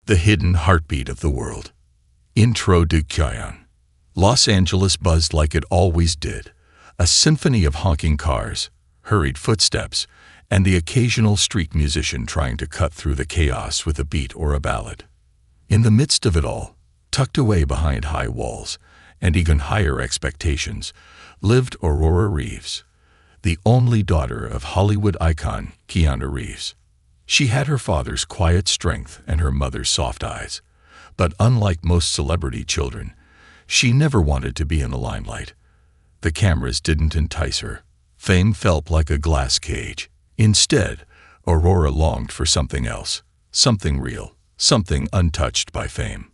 The hidden heartbeat of the world. Introduction. Los Angeles buzzed like it always did, a symphony of honking cars, hurried footsteps, and the occasional street musician trying to cut through the chaos with a beat or a ballad. In the midst of it all, tucked away behind high walls and even higher expectations, lived Aurora Reeves, the only daughter of Hollywood icon Keanu Reeves. She had her father's quiet strength and her mother's soft eyes, but unlike most celebrity children, she never wanted to be in the limelight. The cameras didn't entice her. Fame felt like a glass cage. Instead, Aurora longed for something else, something real, something untouched by fame.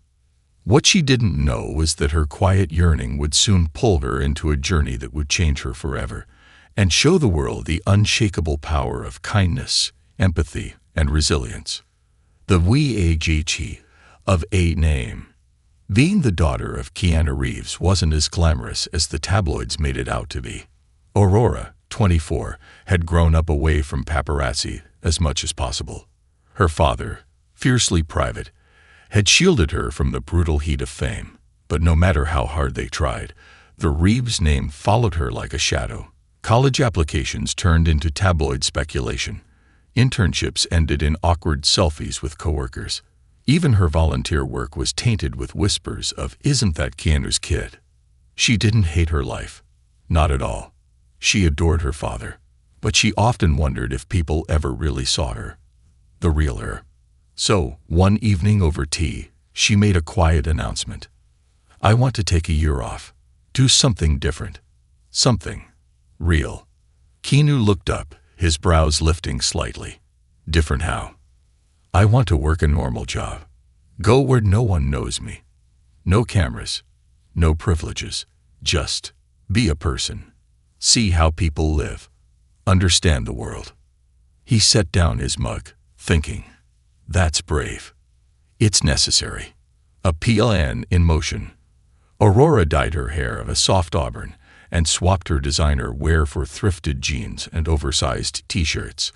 What she didn't know was that her quiet yearning would soon pull her into a journey that would change her forever and show the world the unshakable power of kindness, empathy, and resilience. The VAGT of a name. Being the daughter of Keanu Reeves wasn't as glamorous as the tabloids made it out to be. Aurora, 24, had grown up away from paparazzi as much as possible. Her father, fiercely private, had shielded her from the brutal heat of fame, but no matter how hard they tried, the Reeves name followed her like a shadow. College applications turned into tabloid speculation. Internships ended in awkward selfies with coworkers. Even her volunteer work was tainted with whispers of, "Isn't that Keanu's kid?" She didn't hate her life. Not at all. She adored her father, but she often wondered if people ever really saw her, the real her. So, one evening over tea, she made a quiet announcement. "I want to take a year off. Do something different. Something real." Keanu looked up, his brows lifting slightly. "Different how?" "I want to work a normal job. Go where no one knows me. No cameras, no privileges. Just be a person. See how people live. Understand the world." He set down his mug, thinking, "That's brave. It's necessary." A plan in motion. Aurora dyed her hair of a soft auburn and swapped her designer wear for thrifted jeans and oversized t-shirts.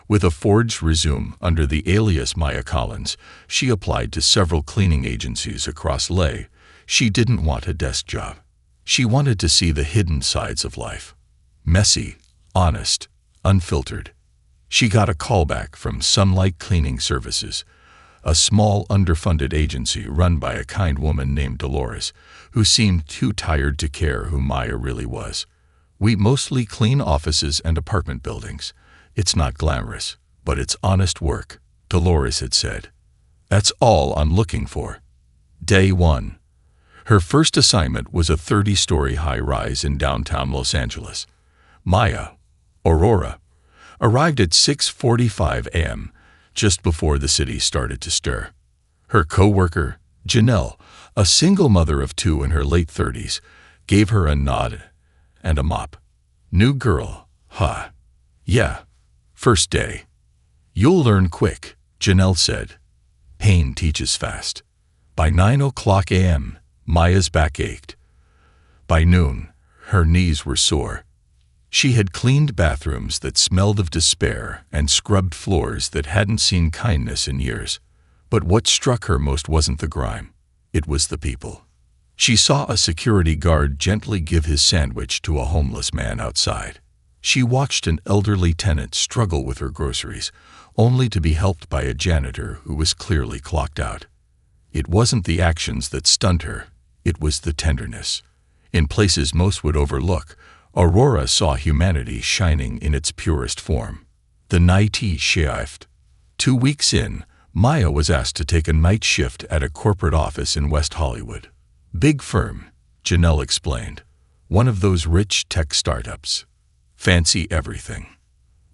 With a forged resume under the alias Maya Collins, she applied to several cleaning agencies across LA. She didn't want a desk job. She wanted to see the hidden sides of life. Messy, honest, unfiltered. She got a call back from Sunlight Cleaning Services, a small underfunded agency run by a kind woman named Dolores, who seemed too tired to care who Maya really was. "We mostly clean offices and apartment buildings. It's not glamorous, but it's honest work," Dolores had said. "That's all I'm looking for." Day 1. Her first assignment was a 30-story high-rise in downtown Los Angeles. Maya, Aurora, arrived at 6:45 a.m., just before the city started to stir. Her co-worker, Janelle, a single mother of 2 in her late 30s, gave her a nod and a mop. "New girl, huh?" "Yeah. First day." "You'll learn quick," Janelle said. Pain teaches fast. By 9:00 a.m., Maya's back ached. By noon, her knees were sore. She had cleaned bathrooms that smelled of despair and scrubbed floors that hadn't seen kindness in years. But what struck her most wasn't the grime. It was the people. She saw a security guard gently give his sandwich to a homeless man outside. She watched an elderly tenant struggle with her groceries, only to be helped by a janitor who was clearly clocked out. It wasn't the actions that stunned her, it was the tenderness. In places most would overlook, Aurora saw humanity shining in its purest form. The night shift. 2 weeks in, Maya was asked to take a night shift at a corporate office in West Hollywood. "Big firm," Janelle explained. "One of those rich tech startups. Fancy everything."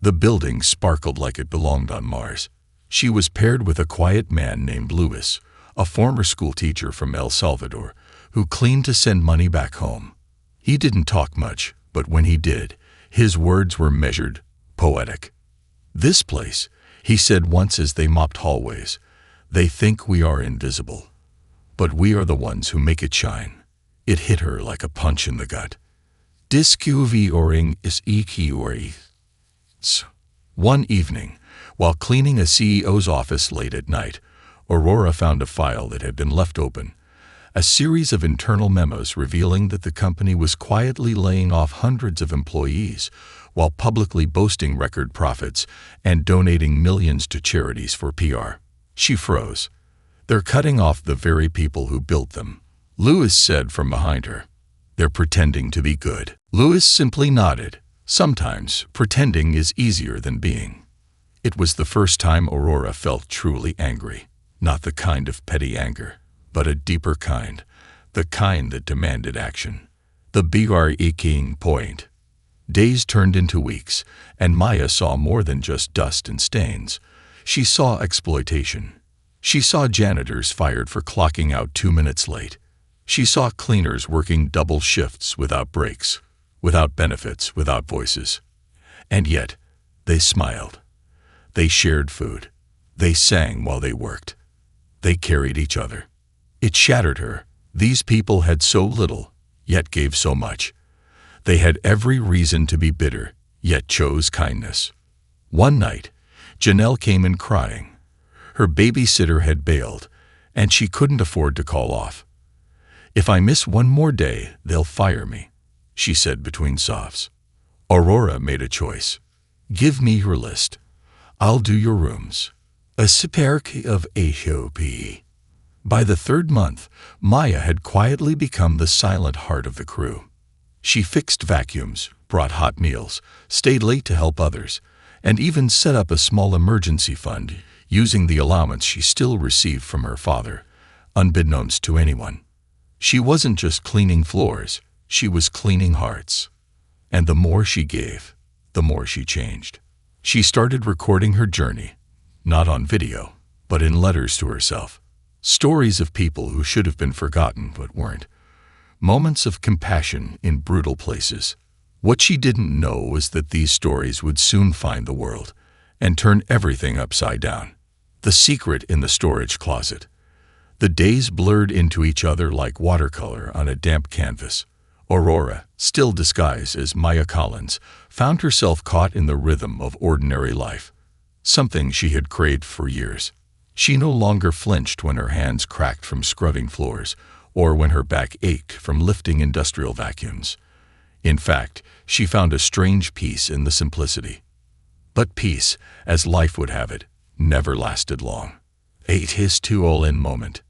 The building sparkled like it belonged on Mars. She was paired with a quiet man named Louis, a former school teacher from El Salvador, who cleaned to send money back home. He didn't talk much, but when he did, his words were measured, poetic. "This place," he said once as they mopped hallways, "they think we are invisible. But we are the ones who make it shine." It hit her like a punch in the gut. Discovering is EQRE. One evening, while cleaning a CEO's office late at night, Aurora found a file that had been left open, a series of internal memos revealing that the company was quietly laying off hundreds of employees while publicly boasting record profits and donating millions to charities for PR. She froze. "They're cutting off the very people who built them," Lewis said from behind her. "They're pretending to be good." Lewis simply nodded. Sometimes pretending is easier than being. It was the first time Aurora felt truly angry. Not the kind of petty anger, but a deeper kind, the kind that demanded action. The breaking point. Days turned into weeks, and Maya saw more than just dust and stains. She saw exploitation. She saw janitors fired for clocking out 2 minutes late. She saw cleaners working double shifts without breaks, without benefits, without voices. And yet, they smiled. They shared food. They sang while they worked. They carried each other. It shattered her. These people had so little, yet gave so much. They had every reason to be bitter, yet chose kindness. One night, Janelle came in crying. Her babysitter had bailed, and she couldn't afford to call off. "If I miss one more day, they'll fire me," she said between sobs. Aurora made a choice. "Give me your list. I'll do your rooms." A spark of hope. By the third month, Maya had quietly become the silent heart of the crew. She fixed vacuums, brought hot meals, stayed late to help others, and even set up a small emergency fund using the allowance she still received from her father, unbeknownst to anyone. She wasn't just cleaning floors, she was cleaning hearts. And the more she gave, the more she changed. She started recording her journey, not on video, but in letters to herself. Stories of people who should have been forgotten but weren't. Moments of compassion in brutal places. What she didn't know was that these stories would soon find the world and turn everything upside down. The secret in the storage closet. The days blurred into each other like watercolor on a damp canvas. Aurora, still disguised as Maya Collins, found herself caught in the rhythm of ordinary life, something she had craved for years. She no longer flinched when her hands cracked from scrubbing floors or when her back ached from lifting industrial vacuums. In fact, she found a strange peace in the simplicity. But peace, as life would have it, never lasted long. His all-in moment.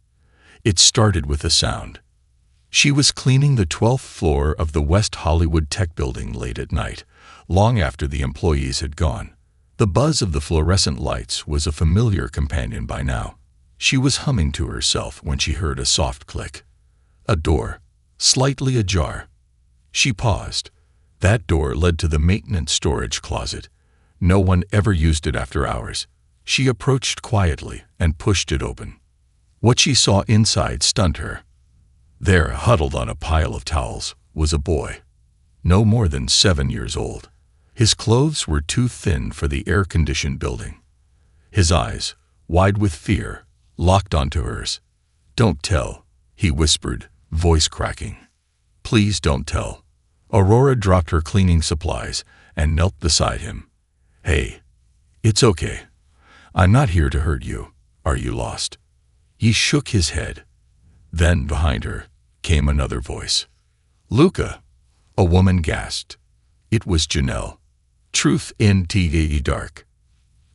It started with a sound. She was cleaning the 12th floor of the West Hollywood Tech Building late at night, long after the employees had gone. The buzz of the fluorescent lights was a familiar companion by now. She was humming to herself when she heard a soft click. A door, slightly ajar. She paused. That door led to the maintenance storage closet. No one ever used it after hours. She approached quietly and pushed it open. What she saw inside stunned her. There, huddled on a pile of towels, was a boy, no more than 7 years old. His clothes were too thin for the air-conditioned building. His eyes, wide with fear, locked onto hers. "Don't tell," he whispered, voice cracking. "Please don't tell." Aurora dropped her cleaning supplies and knelt beside him. "Hey, it's okay. I'm not here to hurt you. Are you lost?" He shook his head. Then, behind her, came another voice. "Luca," a woman gasped. It was Janelle. Truth in the dark.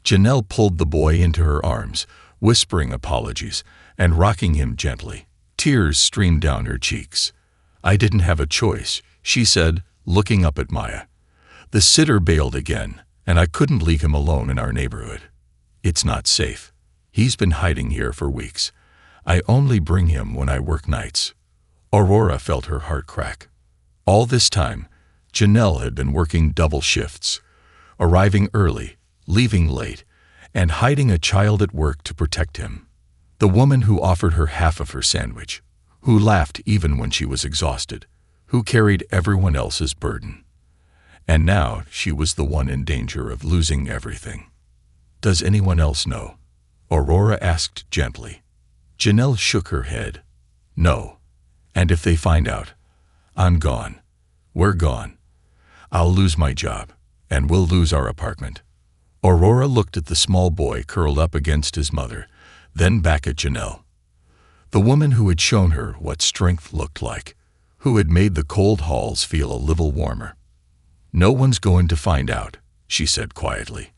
Janelle pulled the boy into her arms, whispering apologies and rocking him gently. Tears streamed down her cheeks. "I didn't have a choice," she said, looking up at Maya. "The sitter bailed again, and I couldn't leave him alone in our neighborhood. It's not safe. He's been hiding here for weeks. I only bring him when I work nights." Aurora felt her heart crack. All this time, Janelle had been working double shifts, arriving early, leaving late, and hiding a child at work to protect him. The woman who offered her half of her sandwich, who laughed even when she was exhausted, who carried everyone else's burden. And now she was the one in danger of losing everything. "Does anyone else know?" Aurora asked gently. Janelle shook her head. "No. And if they find out, I'm gone. We're gone. I'll lose my job, and we'll lose our apartment." Aurora looked at the small boy curled up against his mother, then back at Janelle, the woman who had shown her what strength looked like, who had made the cold halls feel a little warmer. "No one's going to find out," she said quietly,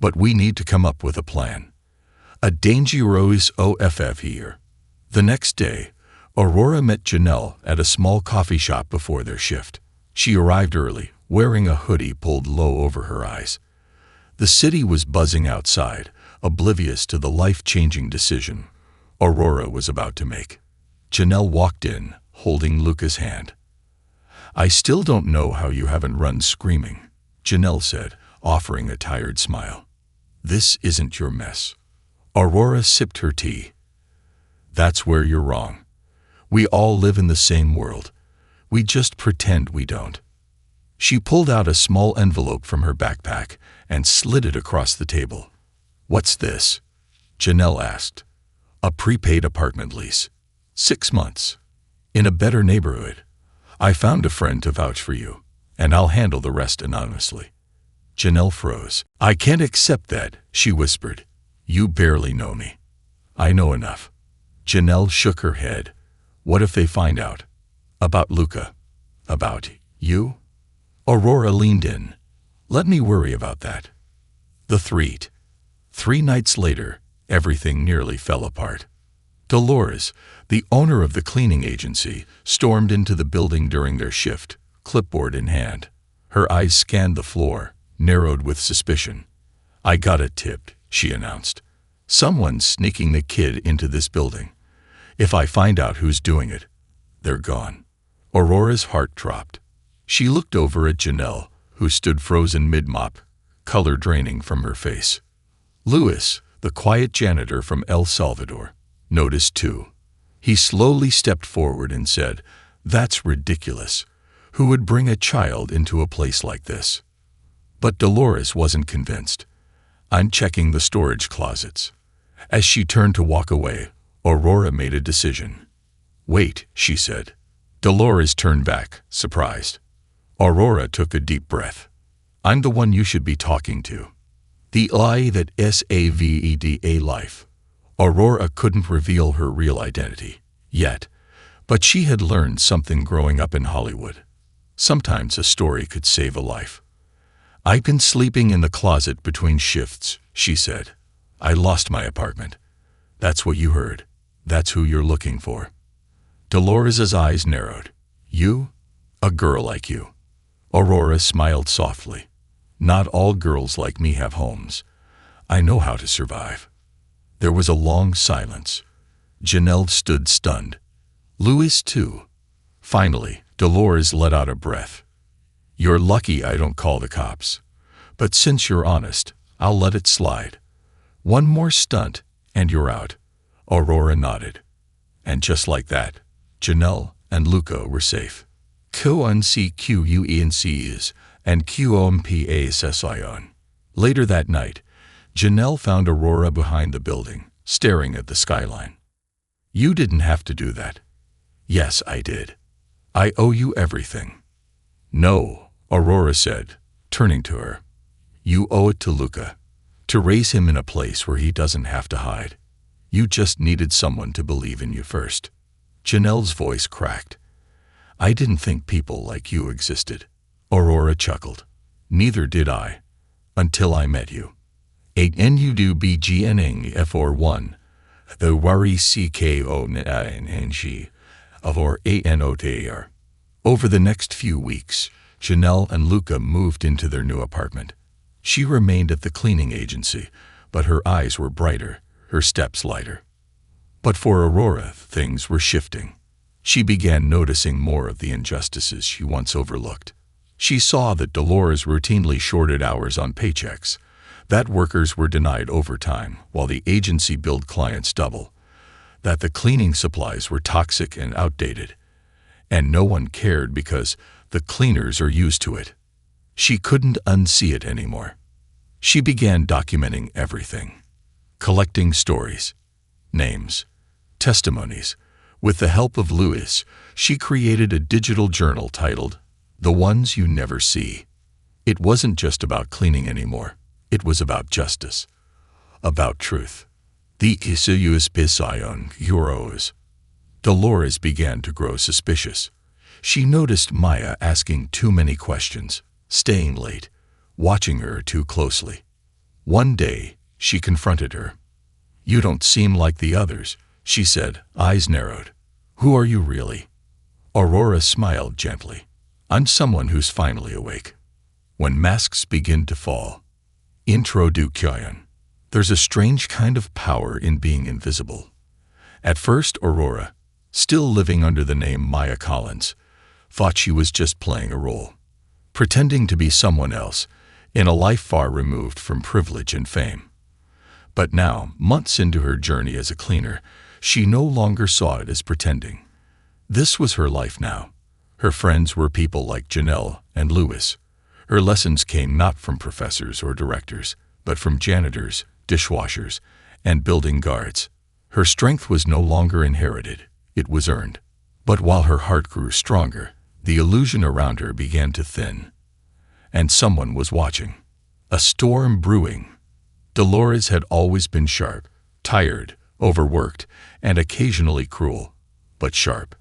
"but we need to come up with a plan. A dangerous OFF here." The next day, Aurora met Janelle at a small coffee shop before their shift. She arrived early, wearing a hoodie pulled low over her eyes. The city was buzzing outside, oblivious to the life-changing decision Aurora was about to make. Janelle walked in, holding Luca's hand. "I still don't know how you haven't run screaming," Janelle said, offering a tired smile. "This isn't your mess." Aurora sipped her tea. "That's where you're wrong. We all live in the same world. We just pretend we don't." She pulled out a small envelope from her backpack and slid it across the table. "What's this?" Janelle asked. "A prepaid apartment lease. 6 months. In a better neighborhood. I found a friend to vouch for you, and I'll handle the rest anonymously." Janelle froze. "I can't accept that," she whispered. "You barely know me." "I know enough." Janelle shook her head. "What if they find out? About Luca? About you?" Aurora leaned in. "Let me worry about that." The threat. 3 nights later, everything nearly fell apart. Dolores, the owner of the cleaning agency, stormed into the building during their shift, clipboard in hand. Her eyes scanned the floor, narrowed with suspicion. "I got it tipped," she announced. "Someone's sneaking the kid into this building. If I find out who's doing it, they're gone." Aurora's heart dropped. She looked over at Janelle, who stood frozen mid-mop, color draining from her face. Luis, the quiet janitor from El Salvador, noticed too. He slowly stepped forward and said, "That's ridiculous. Who would bring a child into a place like this?" But Dolores wasn't convinced. "I'm checking the storage closets." As she turned to walk away, Aurora made a decision. "Wait," she said. Dolores turned back, surprised. Aurora took a deep breath. "I'm the one you should be talking to. The I that SAVEDA life." Aurora couldn't reveal her real identity, yet, but she had learned something growing up in Hollywood. Sometimes a story could save a life. "I've been sleeping in the closet between shifts," she said. "I lost my apartment." "That's what you heard. That's who you're looking for." Dolores's eyes narrowed. "You? A girl like you?" Aurora smiled softly. "Not all girls like me have homes. I know how to survive." There was a long silence. Janelle stood stunned. Luis too. Finally, Dolores let out a breath. "You're lucky I don't call the cops. But since you're honest, I'll let it slide. One more stunt, and you're out." Aurora nodded. And just like that, Janelle and Luca were safe. QNCQUENCs and QOMPASSION. Later that night, Janelle found Aurora behind the building, staring at the skyline. "You didn't have to do that." "Yes, I did. I owe you everything." "No," Aurora said, turning to her. "You owe it to Luca, to raise him in a place where he doesn't have to hide. You just needed someone to believe in you first." Janelle's voice cracked. "I didn't think people like you existed." Aurora chuckled. "Neither did I, until I met you. ANUDBGNNG4 the worry CKONNG of or ANOTAR. Over the next few weeks, Janelle and Luca moved into their new apartment. She remained at the cleaning agency, but her eyes were brighter, her steps lighter. But for Aurora, things were shifting. She began noticing more of the injustices she once overlooked. She saw that Dolores routinely shorted hours on paychecks, that workers were denied overtime while the agency billed clients double, that the cleaning supplies were toxic and outdated, and no one cared because the cleaners are used to it. She couldn't unsee it anymore. She began documenting everything, collecting stories, names, testimonies. With the help of Luis, she created a digital journal titled, "The Ones You Never See." It wasn't just about cleaning anymore. It was about justice, about truth. The Isayus Pisayon Euros. Dolores began to grow suspicious. She noticed Maya asking too many questions, staying late, watching her too closely. One day, she confronted her. "You don't seem like the others," she said, eyes narrowed. "Who are you really?" Aurora smiled gently. "I'm someone who's finally awake." When masks begin to fall. Introduction. There's a strange kind of power in being invisible. At first, Aurora, still living under the name Maya Collins, thought she was just playing a role, pretending to be someone else in a life far removed from privilege and fame. But now, months into her journey as a cleaner, she no longer saw it as pretending. This was her life now. Her friends were people like Janelle and Louis. Her lessons came not from professors or directors, but from janitors, dishwashers, and building guards. Her strength was no longer inherited, it was earned. But while her heart grew stronger, the illusion around her began to thin. And someone was watching. A storm brewing. Dolores had always been sharp, tired, overworked, and occasionally cruel, but sharp.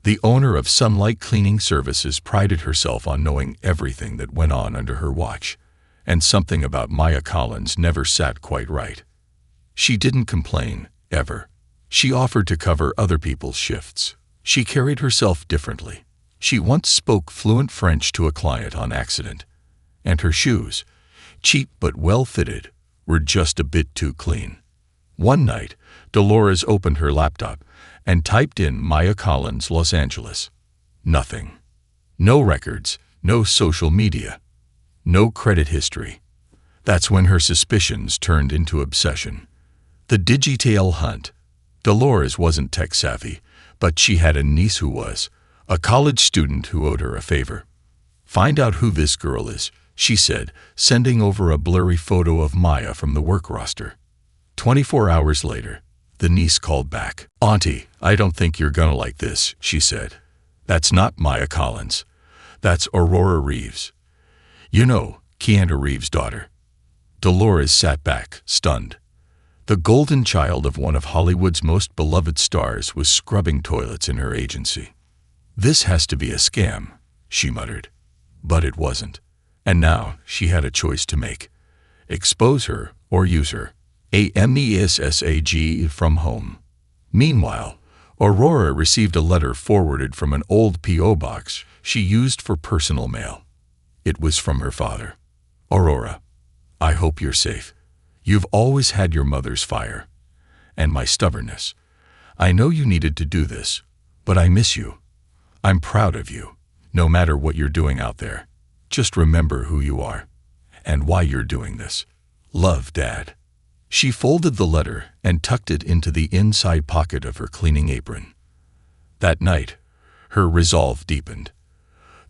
The owner of Sunlight Cleaning Services prided herself on knowing everything that went on under her watch, and something about Maya Collins never sat quite right. She didn't complain, ever. She offered to cover other people's shifts. She carried herself differently. She once spoke fluent French to a client on accident, and her shoes, cheap but well-fitted, were just a bit too clean. One night, Dolores opened her laptop and typed in Maya Collins, Los Angeles. Nothing. No records, no social media, no credit history. That's when her suspicions turned into obsession. The Digitail hunt. Dolores wasn't tech-savvy, but she had a niece who was, a college student who owed her a favor. "Find out who this girl is," she said, sending over a blurry photo of Maya from the work roster. 24 hours later, the niece called back. "Auntie, I don't think you're gonna like this," she said. "That's not Maya Collins. That's Aurora Reeves. You know, Keanu Reeves' daughter." Dolores sat back, stunned. The golden child of one of Hollywood's most beloved stars was scrubbing toilets in her agency. "This has to be a scam," she muttered. But it wasn't. And now she had a choice to make. Expose her or use her. AMESSAG from home. Meanwhile, Aurora received a letter forwarded from an old P.O. box she used for personal mail. It was from her father. "Aurora, I hope you're safe. You've always had your mother's fire. And my stubbornness. I know you needed to do this, but I miss you. I'm proud of you, no matter what you're doing out there. Just remember who you are, and why you're doing this. Love, Dad." She folded the letter and tucked it into the inside pocket of her cleaning apron. That night, her resolve deepened.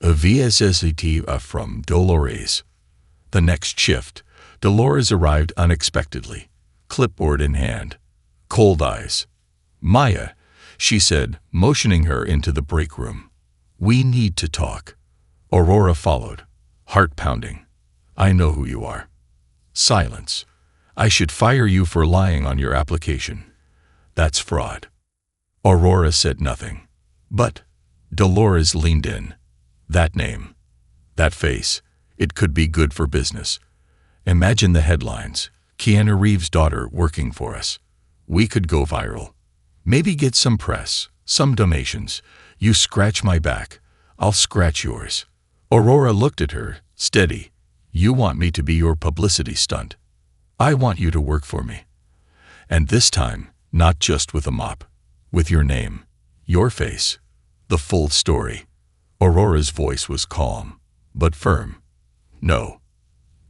A VSSET from Dolores. The next shift, Dolores arrived unexpectedly, clipboard in hand. Cold eyes. "Maya," she said, motioning her into the break room. "We need to talk." Aurora followed, heart pounding. "I know who you are." Silence. "I should fire you for lying on your application. That's fraud." Aurora said nothing. But Dolores leaned in. That name, that face, it could be good for business. Imagine the headlines. "Keanu Reeves' daughter working for us." We could go viral. Maybe get some press, some donations. You scratch my back, I'll scratch yours. Aurora looked at her, steady. "You want me to be your publicity stunt. I want you to work for me. And this time, not just with a mop. With your name, your face, the full story." Aurora's voice was calm, but firm. "No."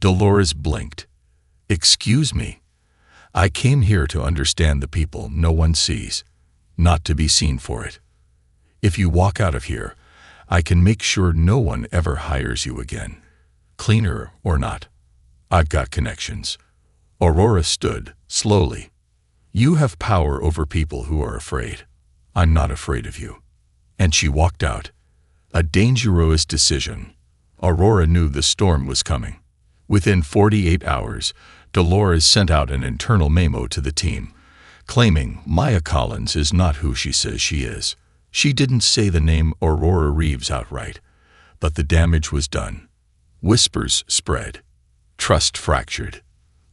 Dolores blinked. "Excuse me. I came here to understand the people no one sees, not to be seen for it. If you walk out of here, I can make sure no one ever hires you again, cleaner or not. I've got connections." Aurora stood, slowly. "You have power over people who are afraid. I'm not afraid of you." And she walked out. A dangerous decision. Aurora knew the storm was coming. Within 48 hours, Dolores sent out an internal memo to the team. claiming Maya Collins is not who she says she is. She didn't say the name Aurora Reeves outright, but the damage was done. Whispers spread. Trust fractured.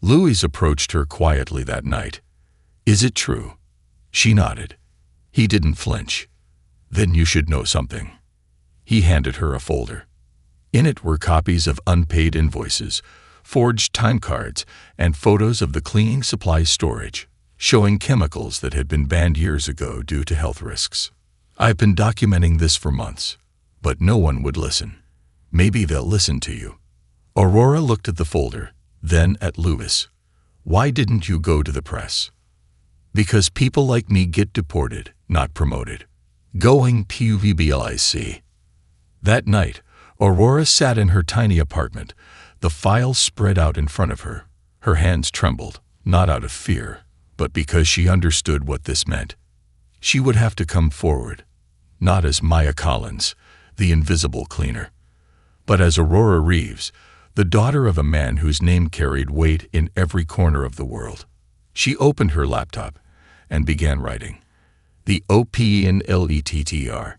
Louis approached her quietly that night. "Is it true?" She nodded. He didn't flinch. "Then you should know something." He handed her a folder. In it were copies of unpaid invoices, forged time cards, and photos of the cleaning supplies storage, showing chemicals that had been banned years ago due to health risks. "I've been documenting this for months, but no one would listen. Maybe they'll listen to you." Aurora looked at the folder, then at Louis. "Why didn't you go to the press?" "Because people like me get deported, not promoted." Going public. That night, Aurora sat in her tiny apartment, the files spread out in front of her. Her hands trembled, not out of fear, but because she understood what this meant. She would have to come forward, not as Maya Collins, the invisible cleaner, but as Aurora Reeves, the daughter of a man whose name carried weight in every corner of the world. She opened her laptop and began writing. The OPNLETTR.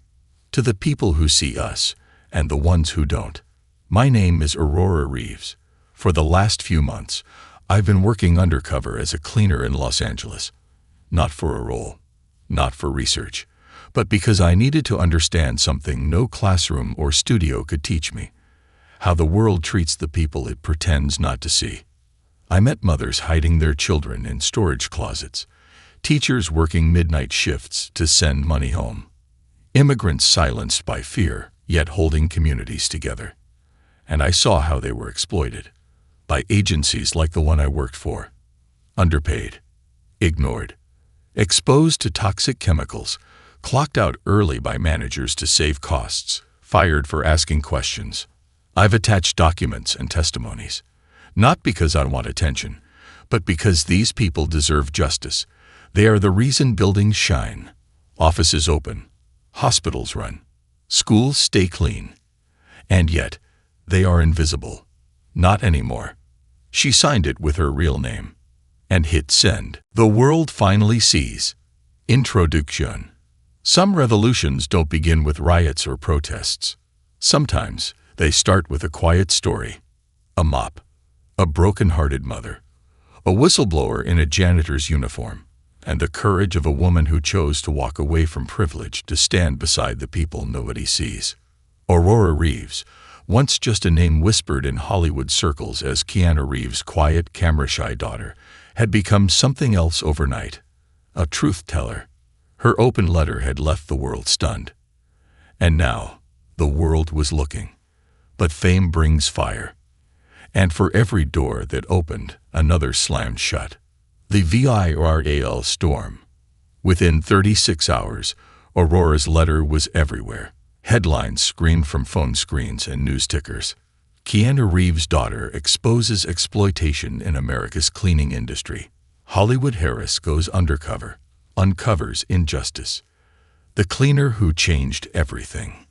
To the people who see us, and the ones who don't. My name is Aurora Reeves. For the last few months, I've been working undercover as a cleaner in Los Angeles. Not for a role, not for research, but because I needed to understand something no classroom or studio could teach me. How the world treats the people it pretends not to see. I met mothers hiding their children in storage closets, teachers working midnight shifts to send money home, immigrants silenced by fear, yet holding communities together. And I saw how they were exploited by agencies like the one I worked for. Underpaid, ignored, exposed to toxic chemicals, clocked out early by managers to save costs, fired for asking questions. I've attached documents and testimonies, not because I want attention, but because these people deserve justice. They are the reason buildings shine, offices open, hospitals run, schools stay clean. And yet, they are invisible. Not anymore. She signed it with her real name and hit send. The world finally sees. Introduction. Some revolutions don't begin with riots or protests. Sometimes they start with a quiet story. A mop, a broken-hearted mother, a whistleblower in a janitor's uniform, and the courage of a woman who chose to walk away from privilege to stand beside the people nobody sees. Aurora Reeves, once just a name whispered in Hollywood circles as Keanu Reeves' quiet, camera-shy daughter, had become something else overnight. A truth-teller. Her open letter had left the world stunned. And now, the world was looking. But fame brings fire. And for every door that opened, another slammed shut. The viral storm. Within 36 hours, Aurora's letter was everywhere. Headlines screamed from phone screens and news tickers. Keanu Reeves' daughter exposes exploitation in America's cleaning industry. Hollywood Harris goes undercover, uncovers injustice. The cleaner who changed everything.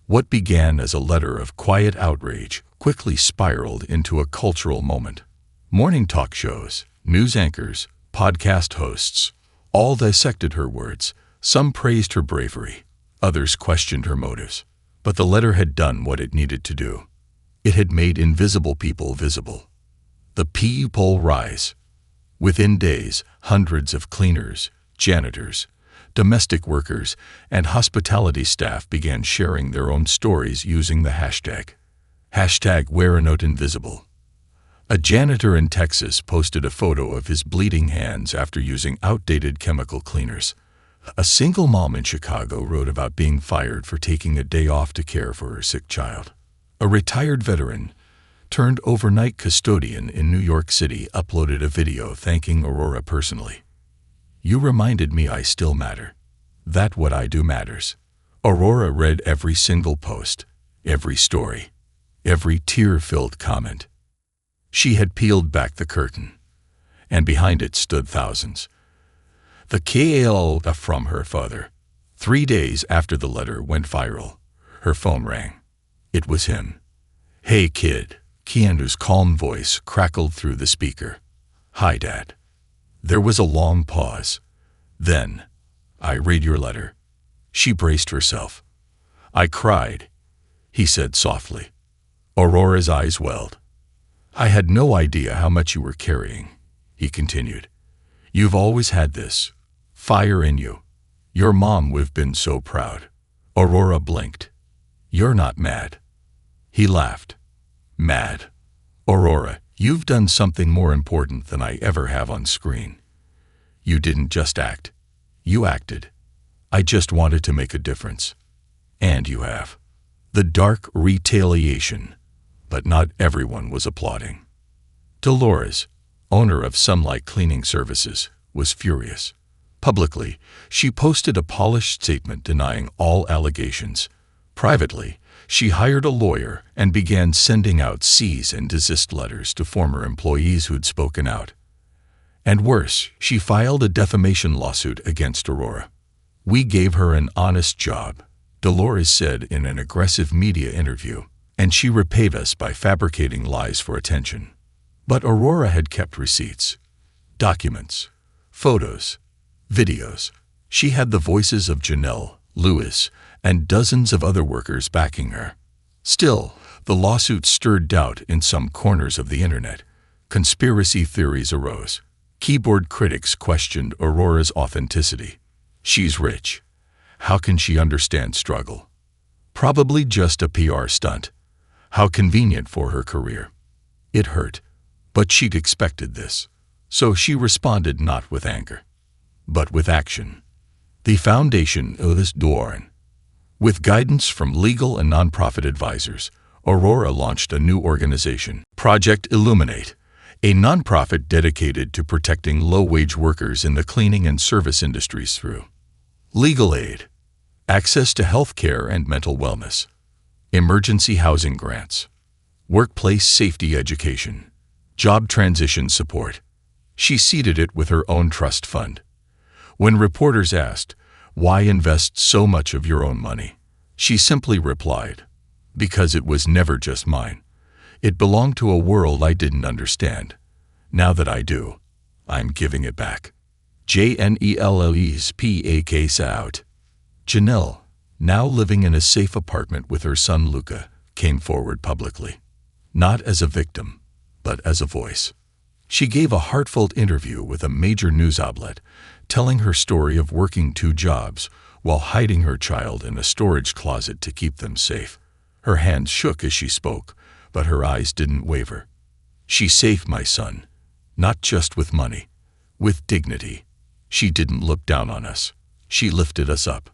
What began as a letter of quiet outrage quickly spiraled into a cultural moment. Morning talk shows, news anchors, podcast hosts, all dissected her words. Some praised her bravery, others questioned her motives. But the letter had done what it needed to do. It had made invisible people visible. The people rise. Within days, hundreds of cleaners, janitors, domestic workers, and hospitality staff began sharing their own stories using the hashtag #WearANoteInvisible. A janitor in Texas posted a photo of his bleeding hands after using outdated chemical cleaners. A single mom in Chicago wrote about being fired for taking a day off to care for her sick child. A retired veteran turned overnight custodian in New York City uploaded a video thanking Aurora personally. "You reminded me I still matter. That what I do matters." Aurora read every single post, every story, every tear-filled comment. She had peeled back the curtain, and behind it stood thousands. The call from her father. 3 days after the letter went viral, her phone rang. It was him. "Hey kid," Keanu's calm voice crackled through the speaker. "Hi Dad. There was a long pause. Then, "I read your letter." She braced herself. "I cried," he said softly. Aurora's eyes welled. "I had no idea how much you were carrying," he continued. "You've always had this fire in you. Your mom would have been so proud." Aurora blinked. "You're not mad." He laughed. "Mad? Aurora, you've done something more important than I ever have on screen. You didn't just act. You acted. I just wanted to make a difference. And you have." The dark retaliation, but not everyone was applauding. Dolores, owner of Sunlight Cleaning Services, was furious. Publicly, she posted a polished statement denying all allegations. Privately, she hired a lawyer and began sending out cease and desist letters to former employees who'd spoken out. And worse, she filed a defamation lawsuit against Aurora. "We gave her an honest job," Dolores said in an aggressive media interview, "and she repaid us by fabricating lies for attention." But Aurora had kept receipts, documents, photos, videos. She had the voices of Janelle, Lewis, and dozens of other workers backing her. Still, the lawsuit stirred doubt in some corners of the internet. Conspiracy theories arose. Keyboard critics questioned Aurora's authenticity. "She's rich. How can she understand struggle? Probably just a PR stunt. How convenient for her career." It hurt, but she'd expected this. So she responded not with anger, but with action. The foundation of this Dorn. With guidance from legal and nonprofit advisors, Aurora launched a new organization, Project Illuminate, a nonprofit dedicated to protecting low-wage workers in the cleaning and service industries through legal aid, access to health care and mental wellness, emergency housing grants, workplace safety education, job transition support. She seeded it with her own trust fund. When reporters asked, "Why invest so much of your own money?" she simply replied, "Because it was never just mine. It belonged to a world I didn't understand. Now that I do, I'm giving it back." JNELLES out. Janelle, now living in a safe apartment with her son Luca, came forward publicly. Not as a victim, but as a voice. She gave a heartfelt interview with a major news outlet, telling her story of working 2 jobs while hiding her child in a storage closet to keep them safe. Her hands shook as she spoke, but her eyes didn't waver. "She saved my son, not just with money, with dignity. She didn't look down on us. She lifted us up."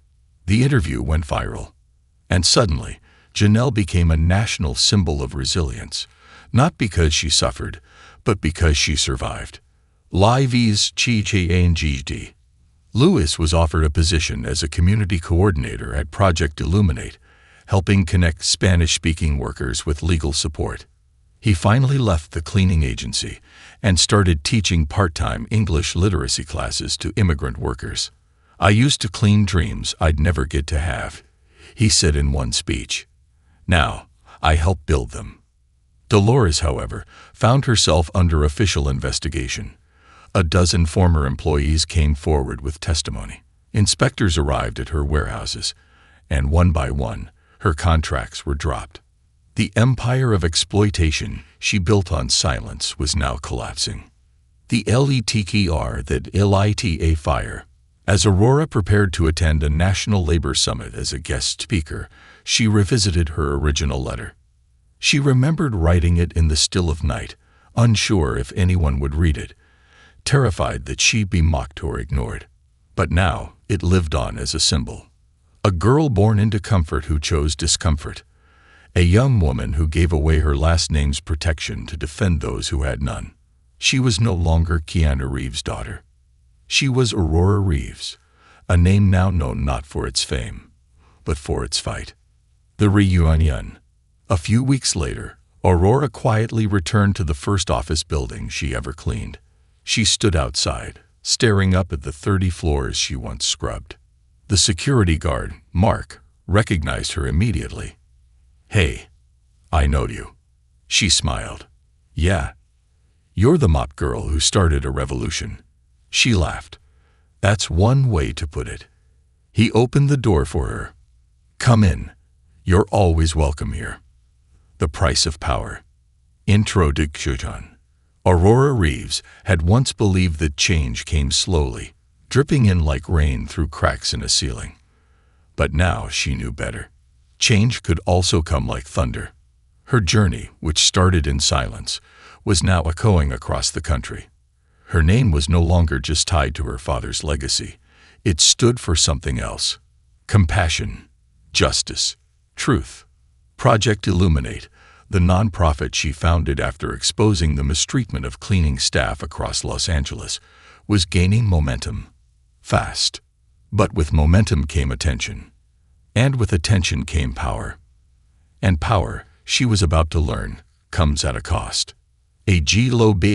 The interview went viral. And suddenly, Janelle became a national symbol of resilience, not because she suffered, but because she survived. Lives CHANGD. Lewis was offered a position as a community coordinator at Project Illuminate, helping connect Spanish-speaking workers with legal support. He finally left the cleaning agency and started teaching part-time English literacy classes to immigrant workers. "I used to clean dreams I'd never get to have," he said in one speech. "Now, I help build them." Dolores, however, found herself under official investigation. A dozen former employees came forward with testimony. Inspectors arrived at her warehouses, and one by one, her contracts were dropped. The empire of exploitation she built on silence was now collapsing. The LETKR that LITA fire. As Aurora prepared to attend a national labor summit as a guest speaker, she revisited her original letter. She remembered writing it in the still of night, unsure if anyone would read it, terrified that she'd be mocked or ignored. But now it lived on as a symbol. A girl born into comfort who chose discomfort. A young woman who gave away her last name's protection to defend those who had none. She was no longer Keanu Reeves' daughter. She was Aurora Reeves, a name now known not for its fame, but for its fight. The reunion. A few weeks later, Aurora quietly returned to the first office building she ever cleaned. She stood outside, staring up at the 30 floors she once scrubbed. The security guard, Mark, recognized her immediately. "Hey, I know you." She smiled. "Yeah. You're the mop girl who started a revolution." She laughed. That's one way to put it. He opened the door for her. Come in. You're always welcome here. The price of power. Introduction. Aurora Reeves had once believed that change came slowly, dripping in like rain through cracks in a ceiling. But now she knew better. Change could also come like thunder. Her journey, which started in silence, was now echoing across the country. Her name was no longer just tied to her father's legacy. It stood for something else. Compassion, justice, truth. Project Illuminate, the nonprofit she founded after exposing the mistreatment of cleaning staff across Los Angeles, was gaining momentum. Fast. But with momentum came attention. And with attention came power. And power, she was about to learn, comes at a cost. A global.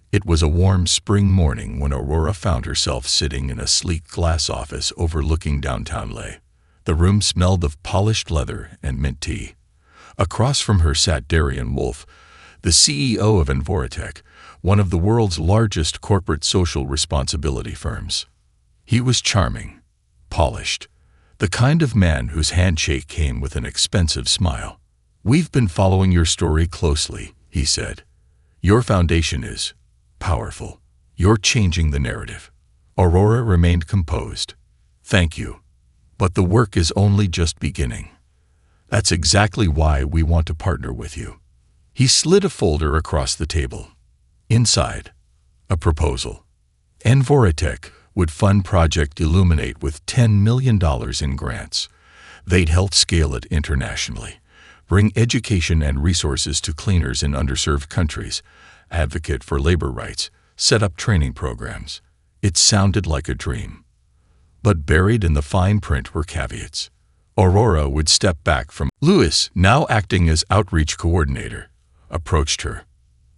It was a warm spring morning when Aurora found herself sitting in a sleek glass office overlooking downtown LA. The room smelled of polished leather and mint tea. Across from her sat Darian Wolf, the CEO of Envoritech, one of the world's largest corporate social responsibility firms. He was charming, polished, the kind of man whose handshake came with an expensive smile. We've been following your story closely, he said. Your foundation is powerful. You're changing the narrative. Aurora remained composed. Thank you. But the work is only just beginning. That's exactly why we want to partner with you. He slid a folder across the table. Inside, a proposal. Envoritech would fund Project Illuminate with $10 million in grants. They'd help scale it internationally, bring education and resources to cleaners in underserved countries, advocate for labor rights, set up training programs. It sounded like a dream. But buried in the fine print were caveats. Aurora would step back from Lewis, now acting as outreach coordinator, approached her.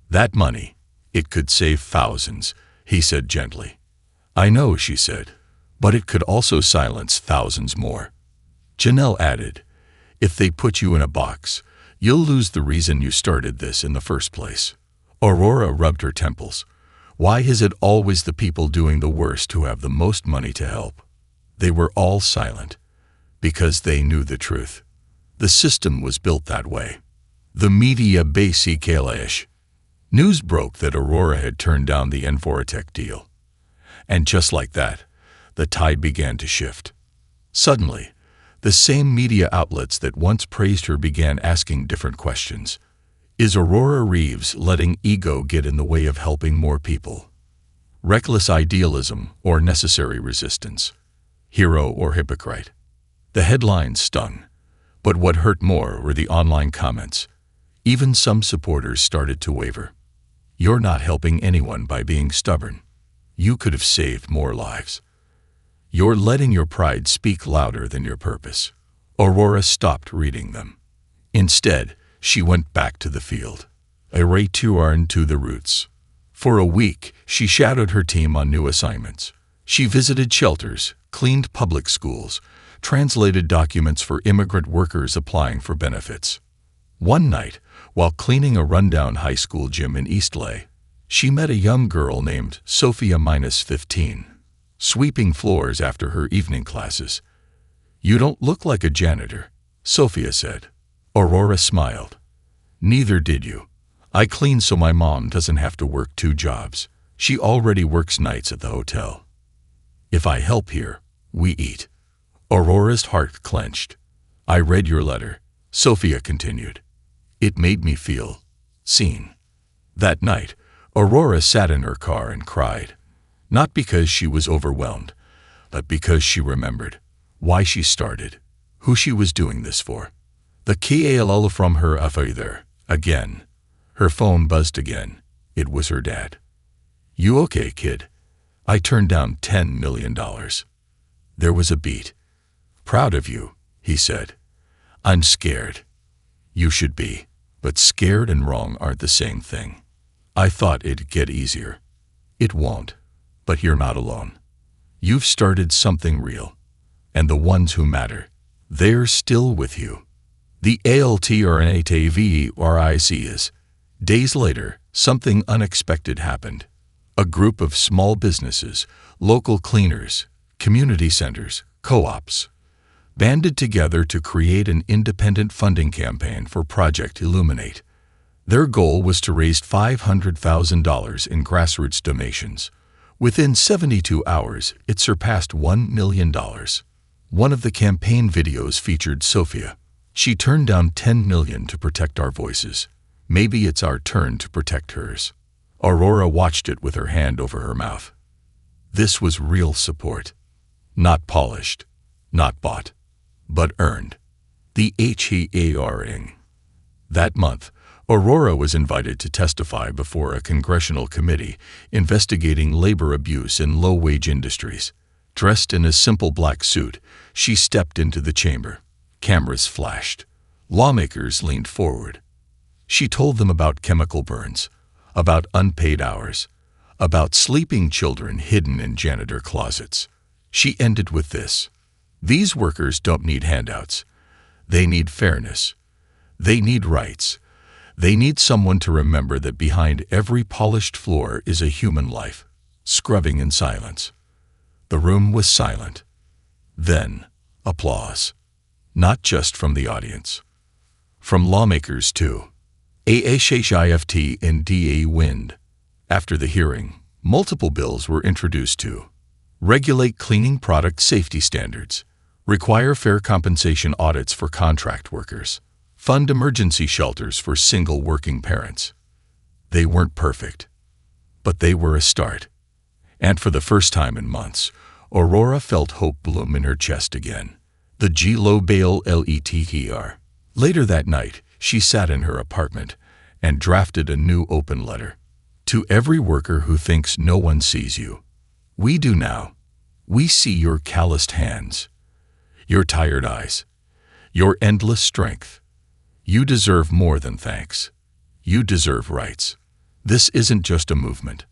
That money, it could save thousands, he said gently. I know, she said, but it could also silence thousands more. Janelle added, if they put you in a box, you'll lose the reason you started this in the first place. Aurora rubbed her temples. Why is it always the people doing the worst who have the most money to help? They were all silent, because they knew the truth. The system was built that way. The media basically. News broke that Aurora had turned down the Envoritech deal. And just like that, the tide began to shift. Suddenly, the same media outlets that once praised her began asking different questions. Is Aurora Reeves letting ego get in the way of helping more people? Reckless idealism or necessary resistance? Hero or hypocrite? The headlines stung, but what hurt more were the online comments. Even some supporters started to waver. You're not helping anyone by being stubborn. You could have saved more lives. You're letting your pride speak louder than your purpose. Aurora stopped reading them. Instead, she went back to the field. A return to the roots. For a week, she shadowed her team on new assignments. She visited shelters, cleaned public schools, translated documents for immigrant workers applying for benefits. One night, while cleaning a rundown high school gym in East LA, she met a young girl named Sophia-15, sweeping floors after her evening classes. You don't look like a janitor, Sophia said. Aurora smiled. Neither did you. I clean so my mom doesn't have to work 2 jobs. She already works nights at the hotel. If I help here, we eat. Aurora's heart clenched. I read your letter, Sophia continued. It made me feel seen. That night, Aurora sat in her car and cried. Not because she was overwhelmed, but because she remembered why she started, who she was doing this for. The call from her father. Again. Her phone buzzed again. It was her dad. You okay, kid? I turned down $10 million. There was a beat. Proud of you, he said. I'm scared. You should be, but scared and wrong aren't the same thing. I thought it'd get easier. It won't, but you're not alone. You've started something real, and the ones who matter, they're still with you. The ALTRNATVRIC is. Days later, something unexpected happened. A group of small businesses, local cleaners, community centers, co-ops, banded together to create an independent funding campaign for Project Illuminate. Their goal was to raise $500,000 in grassroots donations. Within 72 hours, it surpassed $1 million. One of the campaign videos featured Sophia. She turned down $10 million to protect our voices. Maybe it's our turn to protect hers. Aurora watched it with her hand over her mouth. This was real support. Not polished, not bought, but earned. The Heartwarming. That month, Aurora was invited to testify before a congressional committee investigating labor abuse in low-wage industries. Dressed in a simple black suit, she stepped into the chamber. Cameras flashed. Lawmakers leaned forward. She told them about chemical burns, about unpaid hours, about sleeping children hidden in janitor closets. She ended with this: these workers don't need handouts. They need fairness. They need rights. They need someone to remember that behind every polished floor is a human life, scrubbing in silence. The room was silent. Then, applause. Not just from the audience. From lawmakers, too. ASHIFT and DA Wind. After the hearing, multiple bills were introduced to regulate cleaning product safety standards, require fair compensation audits for contract workers, fund emergency shelters for single working parents. They weren't perfect, but they were a start. And for the first time in months, Aurora felt hope bloom in her chest again. The G-Lo Bail LETTR. Later that night, she sat in her apartment and drafted a new open letter. To every worker who thinks no one sees you, we do now. We see your calloused hands, your tired eyes, your endless strength. You deserve more than thanks. You deserve rights. This isn't just a movement.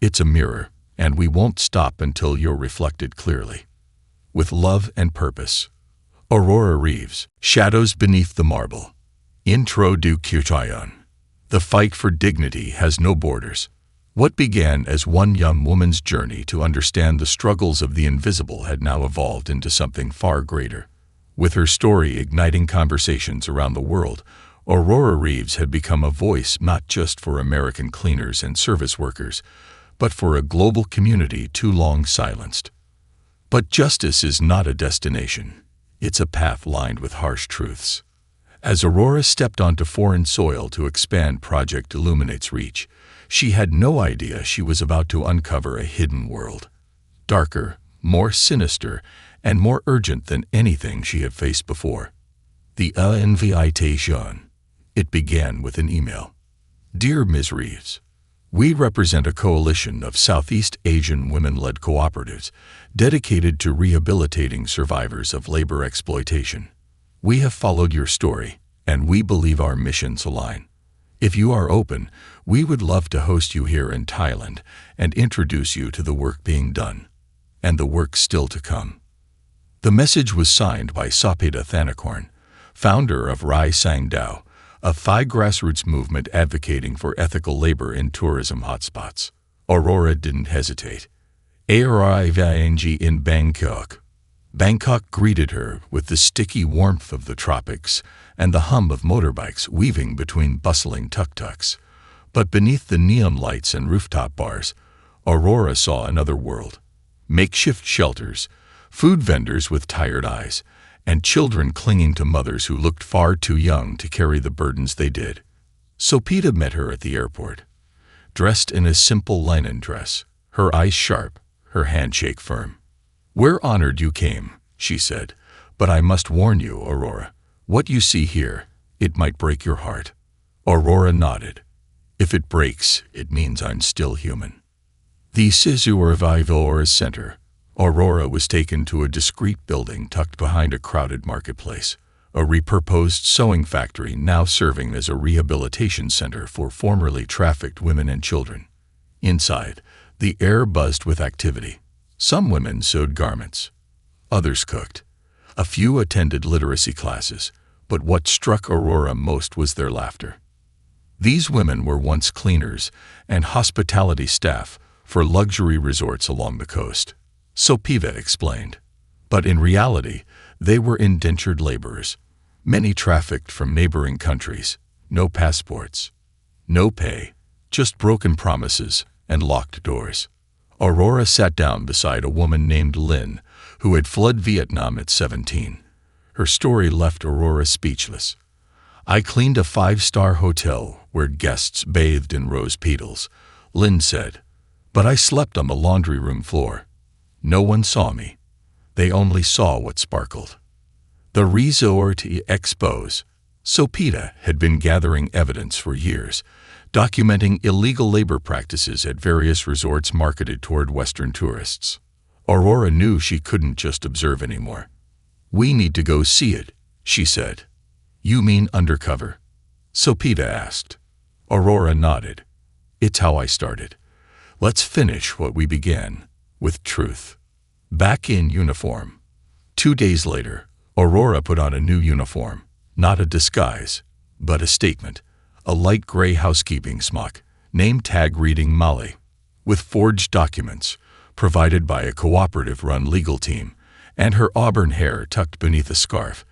It's a mirror, and we won't stop until you're reflected clearly. With love and purpose. Aurora Reeves, Shadows Beneath the Marble. Intro to Keanu. The fight for dignity has no borders. What began as one young woman's journey to understand the struggles of the invisible had now evolved into something far greater. With her story igniting conversations around the world, Aurora Reeves had become a voice not just for American cleaners and service workers, but for a global community too long silenced. But justice is not a destination. It's a path lined with harsh truths. As Aurora stepped onto foreign soil to expand Project Illuminate's reach, she had no idea she was about to uncover a hidden world. Darker, more sinister, and more urgent than anything she had faced before. The invitation. It began with an email. Dear Ms. Reeves, we represent a coalition of Southeast Asian women-led cooperatives dedicated to rehabilitating survivors of labor exploitation. We have followed your story, and we believe our missions align. If you are open, we would love to host you here in Thailand and introduce you to the work being done, and the work still to come. The message was signed by Sapeda Thanakorn, founder of Rai Sang Dao, a Thai grassroots movement advocating for ethical labor in tourism hotspots. Aurora didn't hesitate. Arriving in Bangkok. Bangkok greeted her with the sticky warmth of the tropics and the hum of motorbikes weaving between bustling tuk-tuks. But beneath the neon lights and rooftop bars, Aurora saw another world. Makeshift shelters, food vendors with tired eyes, and children clinging to mothers who looked far too young to carry the burdens they did. Sopita met her at the airport, dressed in a simple linen dress, her eyes sharp, her handshake firm. We're honored you came, she said, but I must warn you, Aurora. What you see here, it might break your heart. Aurora nodded. If it breaks, it means I'm still human. The Sisu Revival Center. Aurora was taken to a discreet building tucked behind a crowded marketplace, a repurposed sewing factory now serving as a rehabilitation center for formerly trafficked women and children. Inside, the air buzzed with activity. Some women sewed garments. Others cooked. A few attended literacy classes, but what struck Aurora most was their laughter. These women were once cleaners and hospitality staff, for luxury resorts along the coast. Sophia explained. But in reality, they were indentured laborers. Many trafficked from neighboring countries. No passports. No pay. Just broken promises and locked doors. Aurora sat down beside a woman named Lynn, who had fled Vietnam at 17. Her story left Aurora speechless. I cleaned a 5-star hotel where guests bathed in rose petals, Lynn said. But I slept on the laundry room floor. No one saw me. They only saw what sparkled. The resort expose. Sophia had been gathering evidence for years, documenting illegal labor practices at various resorts marketed toward Western tourists. Aurora knew she couldn't just observe anymore. We need to go see it, she said. You mean undercover? Sophia asked. Aurora nodded. It's how I started. Let's finish what we began, with truth. Back in uniform. 2 days later, Aurora put on a new uniform, not a disguise, but a statement, a light gray housekeeping smock, name tag reading Molly, with forged documents, provided by a cooperative-run legal team, and her auburn hair tucked beneath a scarf.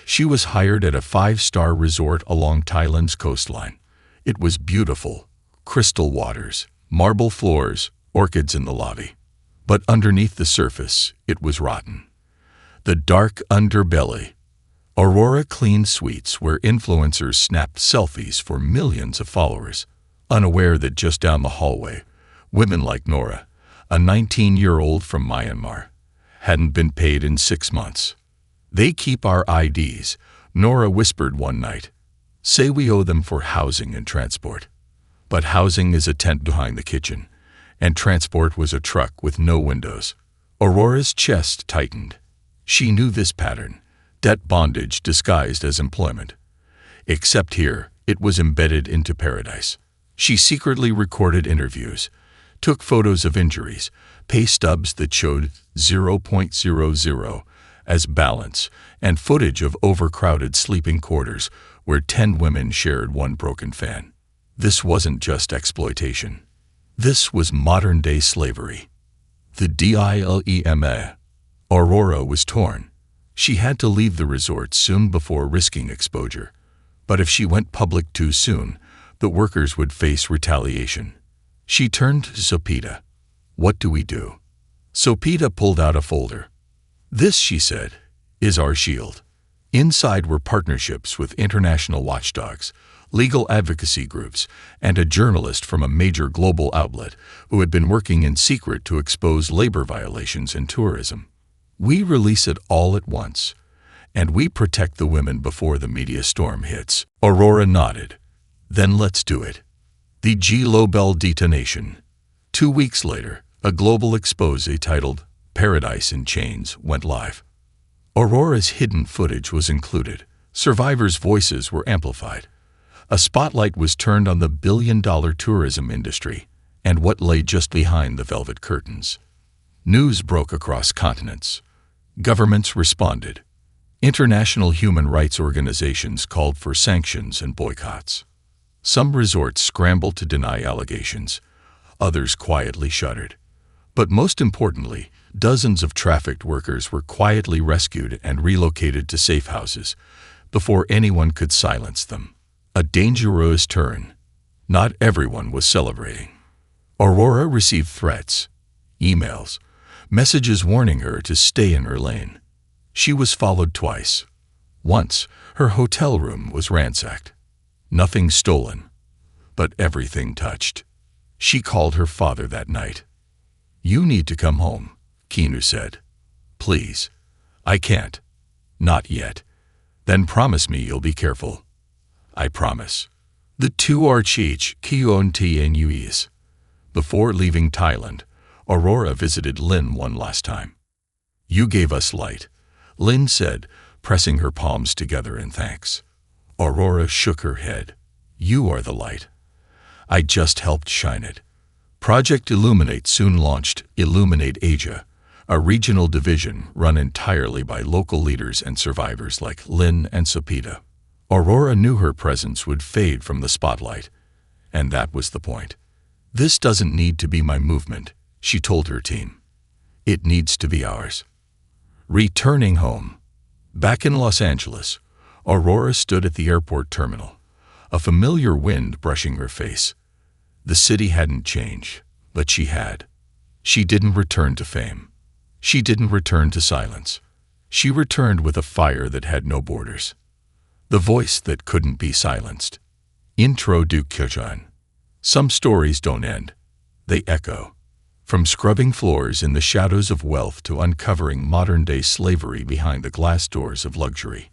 She was hired at a 5-star resort along Thailand's coastline. It was beautiful, crystal waters, marble floors, orchids in the lobby. But underneath the surface, it was rotten. The dark underbelly. Aurora cleaned suites where influencers snapped selfies for millions of followers, unaware that just down the hallway, women like Nora, a 19-year-old from Myanmar, hadn't been paid in 6 months. They keep our IDs, Nora whispered one night. Say we owe them for housing and transport. But housing is a tent behind the kitchen, and transport was a truck with no windows. Aurora's chest tightened. She knew this pattern, debt bondage disguised as employment. Except here, it was embedded into paradise. She secretly recorded interviews, took photos of injuries, pay stubs that showed 0.00 as balance, and footage of overcrowded sleeping quarters where 10 women shared one broken fan. This wasn't just exploitation. This was modern-day slavery. The dilema. Aurora was torn. She had to leave the resort soon before risking exposure. But if she went public too soon, the workers would face retaliation. She turned to Sophia. What do we do? Sophia pulled out a folder. This, she said, is our shield. Inside were partnerships with international watchdogs, legal advocacy groups, and a journalist from a major global outlet who had been working in secret to expose labor violations in tourism. We release it all at once, and we protect the women before the media storm hits. Aurora nodded. Then let's do it. The Global detonation. 2 weeks later, a global expose titled Paradise in Chains went live. Aurora's hidden footage was included. Survivors' voices were amplified. A spotlight was turned on the billion-dollar tourism industry and what lay just behind the velvet curtains. News broke across continents. Governments responded. International human rights organizations called for sanctions and boycotts. Some resorts scrambled to deny allegations. Others quietly shuddered. But most importantly, dozens of trafficked workers were quietly rescued and relocated to safe houses before anyone could silence them. A dangerous turn. Not everyone was celebrating. Aurora received threats, emails, messages warning her to stay in her lane. She was followed twice. Once, her hotel room was ransacked. Nothing stolen, but everything touched. She called her father that night. You need to come home, Keanu said. Please. I can't. Not yet. Then promise me you'll be careful. I promise. The two archie's Keanu. Before leaving Thailand, Aurora visited Lynn one last time. You gave us light, Lynn said, pressing her palms together in thanks. Aurora shook her head. You are the light. I just helped shine it. Project Illuminate soon launched Illuminate Asia, a regional division run entirely by local leaders and survivors like Lynn and Sophia. Aurora knew her presence would fade from the spotlight, and that was the point. This doesn't need to be my movement, she told her team. It needs to be ours. Returning home. Back in Los Angeles, Aurora stood at the airport terminal, a familiar wind brushing her face. The city hadn't changed, but she had. She didn't return to fame. She didn't return to silence. She returned with a fire that had no borders. The voice that couldn't be silenced. Introduction. Some stories don't end. They echo. From scrubbing floors in the shadows of wealth to uncovering modern-day slavery behind the glass doors of luxury,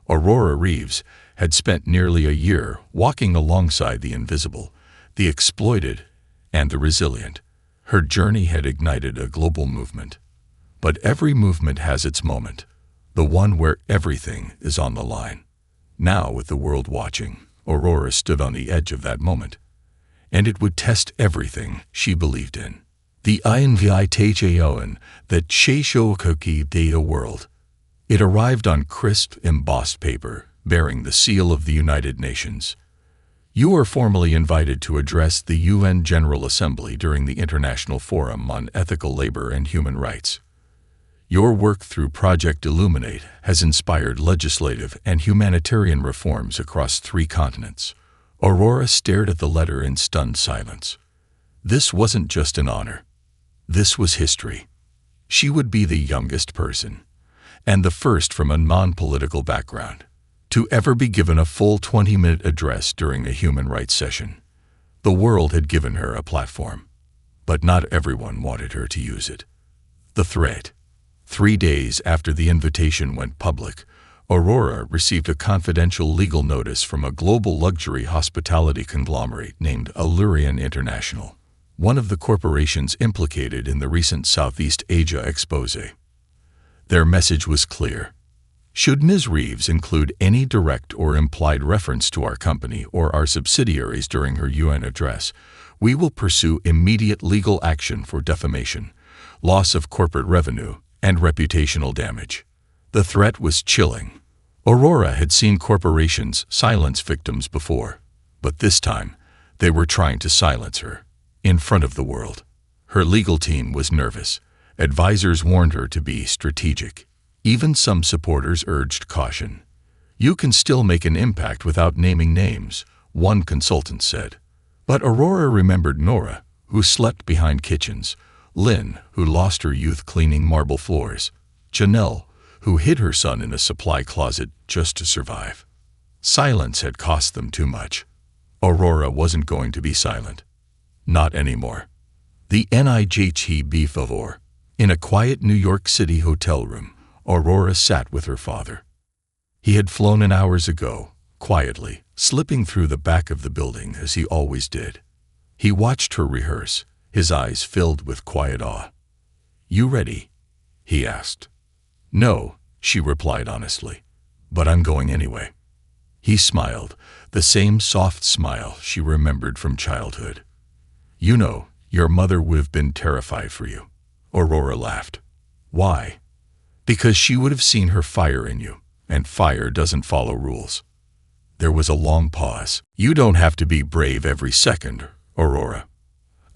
Aurora Reeves had spent nearly a year walking alongside the invisible, the exploited, and the resilient. Her journey had ignited a global movement. But every movement has its moment, the one where everything is on the line. Now, with the world watching, Aurora stood on the edge of that moment. And it would test everything she believed in. The invitation that Sheshokoki data world. It arrived on crisp, embossed paper, bearing the seal of the United Nations. You are formally invited to address the UN General Assembly during the International Forum on Ethical Labor and Human Rights. Your work through Project Illuminate has inspired legislative and humanitarian reforms across 3 continents. Aurora stared at the letter in stunned silence. This wasn't just an honor. This was history. She would be the youngest person, and the first from a non-political background, to ever be given a full 20-minute address during a human rights session. The world had given her a platform, but not everyone wanted her to use it. The threat. 3 days after the invitation went public, Aurora received a confidential legal notice from a global luxury hospitality conglomerate named Allurian International, one of the corporations implicated in the recent Southeast Asia expose. Their message was clear. Should Ms. Reeves include any direct or implied reference to our company or our subsidiaries during her UN address, we will pursue immediate legal action for defamation, loss of corporate revenue, and reputational damage. The threat was chilling. Aurora had seen corporations silence victims before, but this time they were trying to silence her, in front of the world. Her legal team was nervous. Advisors warned her to be strategic. Even some supporters urged caution. You can still make an impact without naming names, one consultant said. But Aurora remembered Nora, who slept behind kitchens, Lynn, who lost her youth cleaning marble floors, Janelle, who hid her son in a supply closet just to survive. Silence had cost them too much. Aurora wasn't going to be silent. Not anymore. The NIJHB favor. In a quiet New York City hotel room, Aurora sat with her father. He had flown in hours ago, quietly, slipping through the back of the building as he always did. He watched her rehearse, his eyes filled with quiet awe. "You ready?" he asked. "No," she replied honestly, "but I'm going anyway." He smiled, the same soft smile she remembered from childhood. "You know, your mother would have been terrified for you." Aurora laughed. "Why?" "Because she would have seen her fire in you, and fire doesn't follow rules." There was a long pause. "You don't have to be brave every second, Aurora."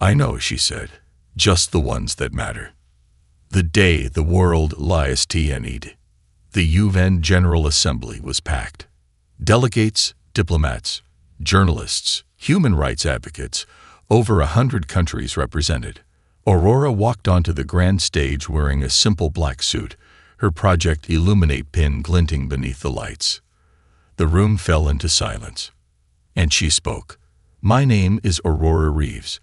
"I know," she said, "just the ones that matter." The day the world listened, the UN General Assembly was packed. Delegates, diplomats, journalists, human rights advocates, over 100 countries represented. Aurora walked onto the grand stage wearing a simple black suit, her Project Illuminate pin glinting beneath the lights. The room fell into silence. And she spoke. "My name is Aurora Reeves.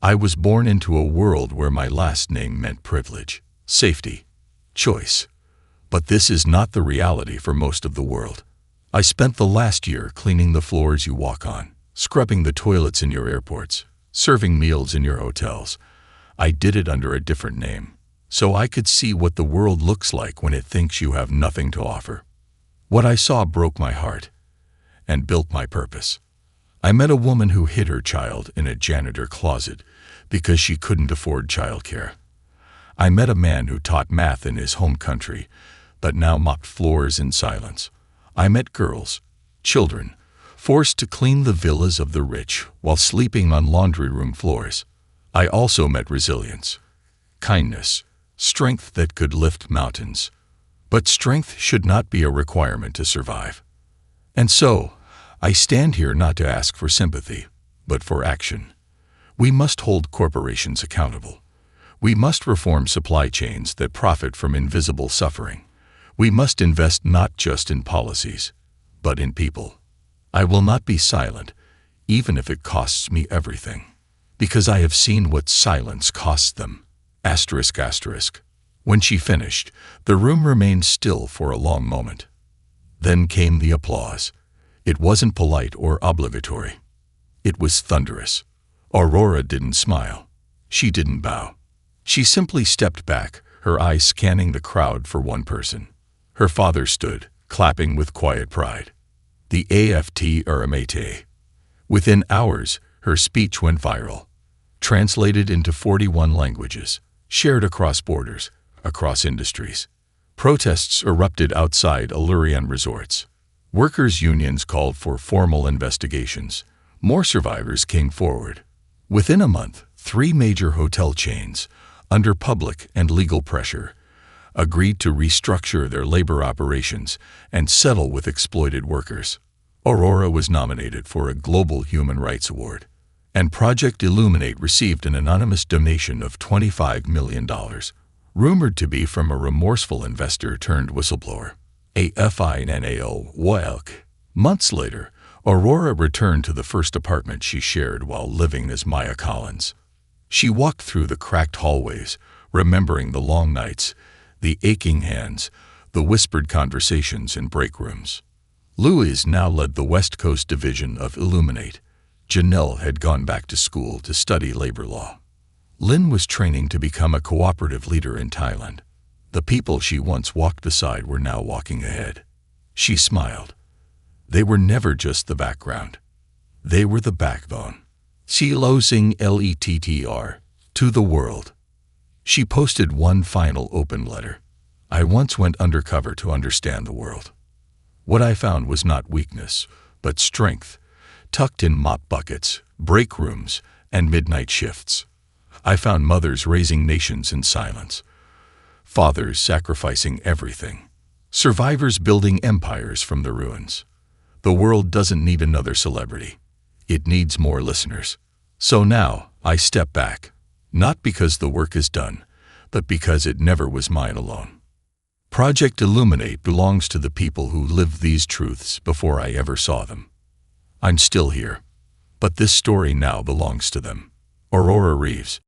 I was born into a world where my last name meant privilege, safety, choice. But this is not the reality for most of the world. I spent the last year cleaning the floors you walk on, scrubbing the toilets in your airports, serving meals in your hotels. I did it under a different name, so I could see what the world looks like when it thinks you have nothing to offer. What I saw broke my heart and built my purpose. I met a woman who hid her child in a janitor closet because she couldn't afford childcare. I met a man who taught math in his home country, but now mopped floors in silence. I met girls, children, forced to clean the villas of the rich while sleeping on laundry room floors. I also met resilience, kindness, strength that could lift mountains. But strength should not be a requirement to survive. And so, I stand here not to ask for sympathy, but for action. We must hold corporations accountable. We must reform supply chains that profit from invisible suffering. We must invest not just in policies, but in people. I will not be silent, even if it costs me everything, because I have seen what silence costs them. Asterisk, asterisk. When she finished, the room remained still for a long moment. Then came the applause. It wasn't polite or obligatory. It was thunderous. Aurora didn't smile. She didn't bow. She simply stepped back, her eyes scanning the crowd for one person. Her father stood, clapping with quiet pride. The AFT Aramete. Within hours, her speech went viral, translated into 41 languages, shared across borders, across industries. Protests erupted outside Illyrian resorts. Workers' unions called for formal investigations. More survivors came forward. Within a month, 3 major hotel chains, under public and legal pressure, agreed to restructure their labor operations and settle with exploited workers. Aurora was nominated for a Global Human Rights Award, and Project Illuminate received an anonymous donation of $25 million, rumored to be from a remorseful investor turned whistleblower. AFINAO. Months later, Aurora returned to the first apartment she shared while living as Maya Collins. She walked through the cracked hallways, remembering the long nights, the aching hands, the whispered conversations in break rooms. Louise now led the West Coast division of Illuminate. Janelle had gone back to school to study labor law. Lynn was training to become a cooperative leader in Thailand. The people she once walked beside were now walking ahead. She smiled. They were never just the background. They were the backbone. Closing lettr to the world. She posted one final open letter. I once went undercover to understand the world. What I found was not weakness, but strength, tucked in mop buckets, break rooms, and midnight shifts. I found mothers raising nations in silence, fathers sacrificing everything, survivors building empires from the ruins. The world doesn't need another celebrity. It needs more listeners. So now, I step back, not because the work is done, but because it never was mine alone. Project Illuminate belongs to the people who lived these truths before I ever saw them. I'm still here, but this story now belongs to them. Aurora Reeves.